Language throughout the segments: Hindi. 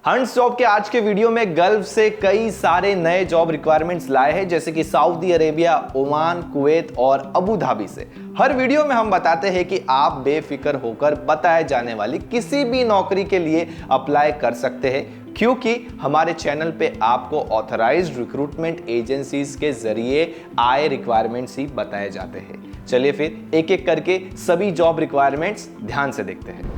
हंट्स जॉब के आज के वीडियो में गल्फ से कई सारे नए जॉब रिक्वायरमेंट्स लाए हैं, जैसे कि सऊदी अरेबिया, ओमान, कुवैत और अबू धाबी से। हर वीडियो में हम बताते हैं कि आप बेफिक्र होकर बताए जाने वाली किसी भी नौकरी के लिए अप्लाई कर सकते हैं, क्योंकि हमारे चैनल पे आपको ऑथराइज्ड रिक्रूटमेंट एजेंसीज के जरिए आए रिक्वायरमेंट्स ही बताए जाते हैं। चलिए फिर एक एक करके सभी जॉब रिक्वायरमेंट्स ध्यान से देखते हैं।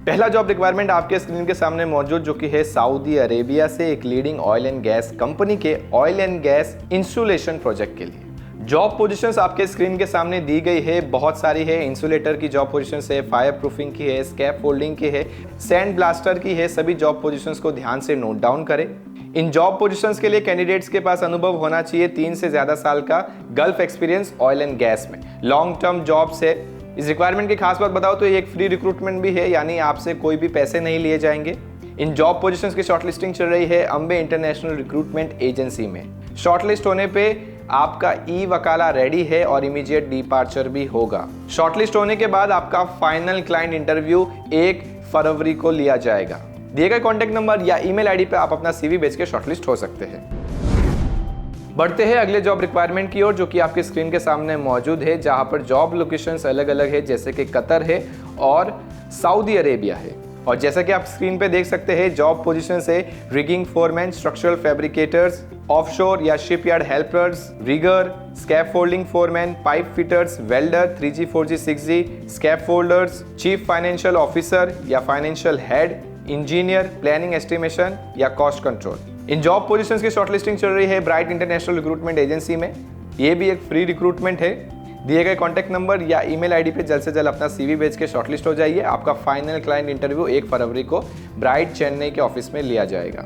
पहला जॉब रिक्वायरमेंट आपके स्क्रीन के सामने मौजूद, जो कि है सऊदी अरेबिया से एक leading oil and gas company के oil and gas insulation project के लिए। जॉब पोजीशंस आपके स्क्रीन के सामने दी गई है, बहुत सारी है। इंसुलेटर की जॉब पोजीशंस है, फायर प्रूफिंग की है, स्कैप फोल्डिंग की है, सैंड ब्लास्टर की है। सभी जॉब पोजीशंस को ध्यान से नोट डाउन करें। इन जॉब पोजीशंस के लिए कैंडिडेट्स के पास अनुभव होना चाहिए 3 से ज्यादा साल का gulf experience oil and gas में। लॉन्ग टर्म जॉब्स है। इस रिक्वायरमेंट की खास बात बताओ तो ये एक फ्री रिक्रूटमेंट भी है, यानी आपसे कोई भी पैसे नहीं लिए जाएंगे। इन जॉब पोजीशंस की शॉर्टलिस्टिंग चल रही है अंबे इंटरनेशनल रिक्रूटमेंट एजेंसी में। शॉर्टलिस्ट होने पे आपका ई वकाला रेडी है और इमीडिएट डिपार्चर भी होगा। शॉर्टलिस्ट होने के बाद आपका फाइनल क्लाइंट इंटरव्यू 1 फरवरी को लिया जाएगा। दिए गए कॉन्टैक्ट नंबर या ईमेल आईडी पे आप अपना सीवी भेज के शॉर्टलिस्ट हो सकते हैं। बढ़ते हैं अगले जॉब रिक्वायरमेंट की ओर, जो कि आपके स्क्रीन के सामने मौजूद है, जहां पर जॉब लोकेशंस अलग अलग है, जैसे कि कतर है और सऊदी अरेबिया है। और जैसा कि आप स्क्रीन पे देख सकते हैं, जॉब पोजीशंस है rigging foreman, structural fabricators, offshore या shipyard helpers, rigger, scaffolding foreman, pipe fitters, welder, 3G 4G 6G, scaffolders, chief financial officer या financial head, engineer, planning estimation या कॉस्ट कंट्रोल। इन जॉब पोजीशंस की शॉर्टलिस्टिंग चल रही है ब्राइट इंटरनेशनल रिक्रूटमेंट एजेंसी में। ये भी एक फ्री रिक्रूटमेंट है। दिए गए कॉन्टैक्ट नंबर या ईमेल आईडी पे जल्द से जल्द अपना सीवी भेज के शॉर्टलिस्ट हो जाइए। आपका फाइनल क्लाइंट इंटरव्यू 1 फरवरी को ब्राइट चेन्नई के ऑफिस में लिया जाएगा।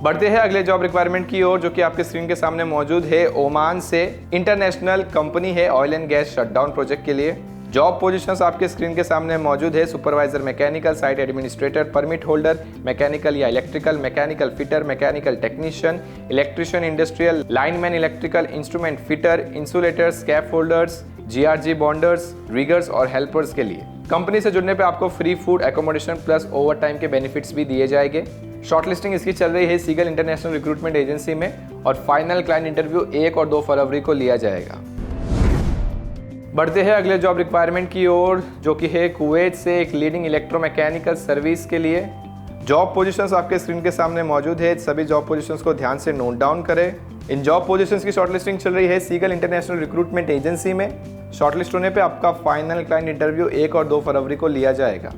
बढ़ते हैं अगले जॉब रिक्वायरमेंट की ओर, जो कि आपके स्क्रीन के सामने मौजूद है। ओमान से इंटरनेशनल कंपनी है oil and gas shutdown project के लिए। जॉब पोजीशंस आपके स्क्रीन के सामने मौजूद है। Supervisor mechanical, site administrator, permit holder, mechanical या electrical, mechanical fitter, mechanical technician, electrician, industrial lineman, electrical instrument fitter, insulators, scaffolders, GRG bonders, riggers और हेल्पर्स के लिए। कंपनी से जुड़ने पर आपको free food, accommodation plus over time के बेनिफिट्स भी दिए जाएंगे। शॉर्टलिस्टिंग इसकी चल रही है सीगल इंटरनेशनल रिक्रूटमेंट एजेंसी में और फाइनल क्लाइंट इंटरव्यू 1 और 2 फरवरी को लिया जाएगा। बढ़ते हैं अगले जॉब रिक्वायरमेंट की ओर, जो कि है कुवैत से एक लीडिंग इलेक्ट्रोमैकेनिकल सर्विस के लिए। जॉब पोजीशंस आपके स्क्रीन के सामने मौजूद है। सभी जॉब पोजीशंस को ध्यान से नोट डाउन करें। इन जॉब पोजीशंस की शॉर्टलिस्टिंग चल रही है सीगल इंटरनेशनल रिक्रूटमेंट एजेंसी में। शॉर्टलिस्ट होने पे आपका फाइनल क्लाइंट इंटरव्यू 1 और 2 फरवरी को लिया जाएगा।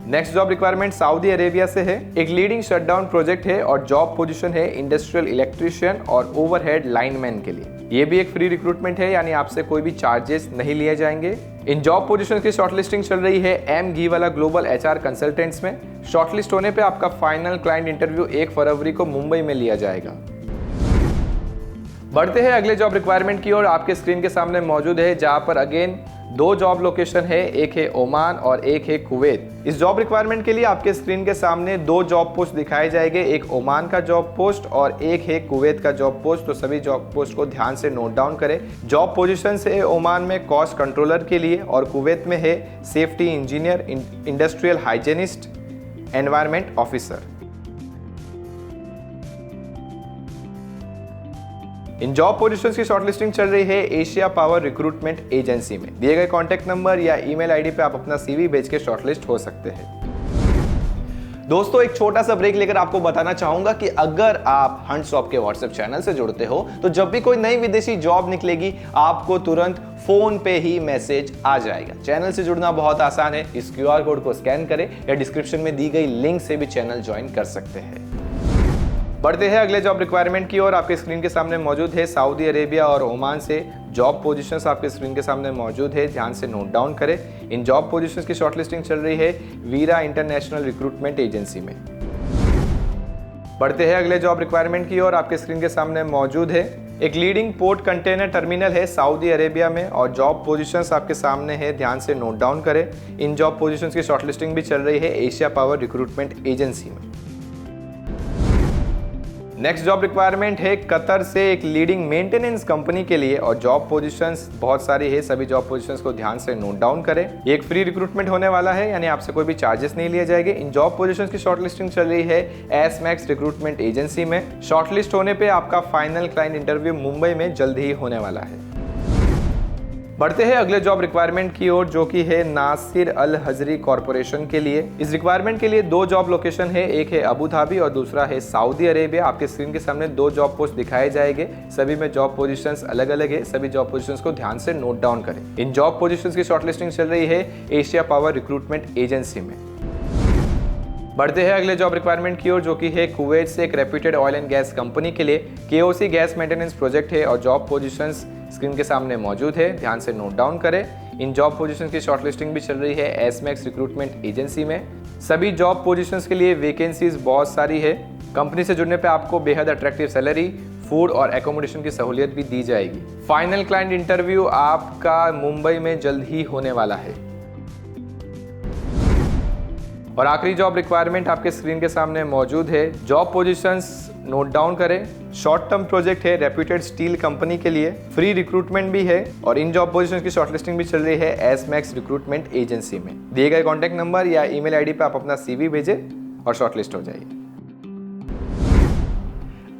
Next job requirement Saudi Arabia से है। एक लीडिंग शटडाउन प्रोजेक्ट है और जॉब पोजीशन है इंडस्ट्रियल इलेक्ट्रिशियन और ओवरहेड लाइनमैन के लिए। ये भी एक फ्री रिक्रूटमेंट है, यानी आपसे कोई भी चार्जेस नहीं लिए जाएंगे। इन जॉब पोजीशन की शॉर्टलिस्टिंग चल रही है एम घी वाला ग्लोबल HR कंसल्टेंट्स में। शॉर्टलिस्ट होने पे आपका फाइनल क्लाइंट इंटरव्यू 1 फरवरी को मुंबई में लिया जाएगा। बढ़ते हैं अगले जॉब रिक्वायरमेंट की ओर, आपके स्क्रीन के सामने मौजूद है, जहां पर अगेन 2 जॉब लोकेशन है, एक है ओमान और एक है कुवैत। इस जॉब रिक्वायरमेंट के लिए आपके स्क्रीन के सामने 2 जॉब पोस्ट दिखाए जाएंगे, एक ओमान का जॉब पोस्ट और एक है कुवैत का जॉब पोस्ट। तो सभी जॉब पोस्ट को ध्यान से नोट डाउन करें। जॉब पोजीशन है ओमान में कॉस्ट कंट्रोलर के लिए और कुवैत में है safety engineer, industrial hygienist, environment officer. इन जॉब पोजीशंस की शॉर्टलिस्टिंग चल रही है एशिया पावर रिक्रूटमेंट एजेंसी में। दिए गए कॉन्टैक्ट नंबर या ईमेल आईडी पे आप अपना सीवी भेज के शॉर्टलिस्ट हो सकते हैं। दोस्तों, एक छोटा सा ब्रेक लेकर आपको बताना चाहूंगा कि अगर आप हंट्स जॉब के व्हाट्सएप चैनल से जुड़ते हो तो जब भी कोई नई विदेशी जॉब निकलेगी आपको तुरंत फोन पे ही मैसेज आ जाएगा। चैनल से जुड़ना बहुत आसान है। इस QR कोड को स्कैन करें या डिस्क्रिप्शन में दी गई लिंक से भी चैनल ज्वाइन कर सकते हैं। बढ़ते हैं अगले जॉब रिक्वायरमेंट की ओर, आपके स्क्रीन के सामने मौजूद है सऊदी अरेबिया और ओमान से। जॉब पोजीशंस आपके स्क्रीन के सामने मौजूद है, ध्यान से नोट डाउन करें। इन जॉब पोजीशंस की शॉर्टलिस्टिंग चल रही है वीरा इंटरनेशनल रिक्रूटमेंट एजेंसी में। बढ़ते हैं अगले जॉब रिक्वायरमेंट की ओर, आपके स्क्रीन के सामने मौजूद है एक लीडिंग पोर्ट कंटेनर टर्मिनल है सऊदी अरेबिया में और जॉब पोजीशंस आपके सामने है, ध्यान से नोट डाउन करें। इन जॉब पोजीशंस की शॉर्टलिस्टिंग भी चल रही है एशिया पावर रिक्रूटमेंट एजेंसी में। नेक्स्ट जॉब रिक्वायरमेंट है कतर से एक लीडिंग मेंटेनेंस कंपनी के लिए और जॉब पोजीशंस बहुत सारी है। सभी जॉब पोजीशंस को ध्यान से नोट डाउन करें। ये एक फ्री रिक्रूटमेंट होने वाला है, यानी आपसे कोई भी चार्जेस नहीं लिए जाएंगे। इन जॉब पोजीशंस की शॉर्टलिस्टिंग चल रही है एसमैक्स रिक्रूटमेंट एजेंसी में। शॉर्टलिस्ट होने पे आपका फाइनल क्लाइंट इंटरव्यू मुंबई में जल्द ही होने वाला है। बढ़ते हैं अगले जॉब रिक्वायरमेंट की ओर, जो कि है नासिर अल हजरी कॉर्पोरेशन के लिए। इस रिक्वायरमेंट के लिए 2 जॉब लोकेशन है, एक है अबू धाबी और दूसरा है सऊदी अरेबिया। आपके स्क्रीन के सामने 2 जॉब पोस्ट दिखाए जाएंगे। सभी में जॉब पोजीशंस अलग अलग है। सभी जॉब पोजीशंस को ध्यान से नोट डाउन करें। इन जॉब पोजीशंस की शॉर्टलिस्टिंग चल रही है एशिया पावर रिक्रूटमेंट एजेंसी में। बढ़ते हैं अगले जॉब रिक्वायरमेंट की ओर, जो कि है कुवैत से एक reputed oil and gas company के लिए। केओसी गैस मेंटेनेंस प्रोजेक्ट है और जॉब पोजीशंस स्क्रीन के सामने मौजूद है, ध्यान से नोट डाउन करें। इन जॉब पोजीशंस की शॉर्टलिस्टिंग भी चल रही है एसमैक्स रिक्रूटमेंट एजेंसी में। सभी जॉब पोजीशंस के लिए वैकेंसीज बहुत सारी है। कंपनी से जुड़ने पे आपको बेहद अट्रैक्टिव सैलरी, फूड और एकोमोडेशन की सहूलियत भी दी जाएगी। फाइनल क्लाइंट इंटरव्यू आपका मुंबई में जल्द ही होने वाला है। और आखिरी जॉब रिक्वायरमेंट आपके स्क्रीन के सामने मौजूद है। जॉब पोजीशंस नोट डाउन करें। शॉर्ट टर्म प्रोजेक्ट है रेप्यूटेड स्टील कंपनी के लिए। फ्री रिक्रूटमेंट भी है और इन जॉब पोजीशंस की शॉर्टलिस्टिंग भी चल रही है एसमैक्स रिक्रूटमेंट एजेंसी में। दिए गए कॉन्टैक्ट नंबर या ईमेल आईडी पे आप अपना CV भेजें और शॉर्टलिस्ट हो जाइए।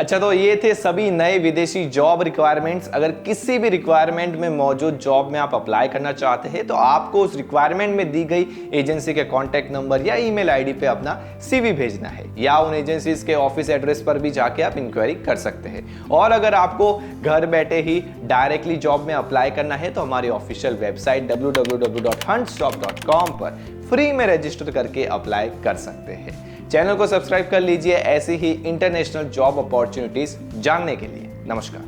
अच्छा, तो ये थे सभी नए विदेशी जॉब रिक्वायरमेंट्स। अगर किसी भी रिक्वायरमेंट में मौजूद जॉब में आप अप्लाई करना चाहते हैं तो आपको उस रिक्वायरमेंट में दी गई एजेंसी के कॉन्टैक्ट नंबर या ईमेल आईडी पे अपना CV भेजना है, या उन एजेंसीज के ऑफिस एड्रेस पर भी जाके आप इंक्वायरी कर सकते हैं। और अगर आपको घर बैठे ही डायरेक्टली जॉब में अप्लाई करना है तो हमारी ऑफिशियल वेबसाइट www.huntsjob.com पर फ्री में रजिस्टर करके अप्लाई कर सकते हैं। चैनल को सब्सक्राइब कर लीजिए ऐसी ही इंटरनेशनल जॉब अपॉर्चुनिटीज जानने के लिए। नमस्कार।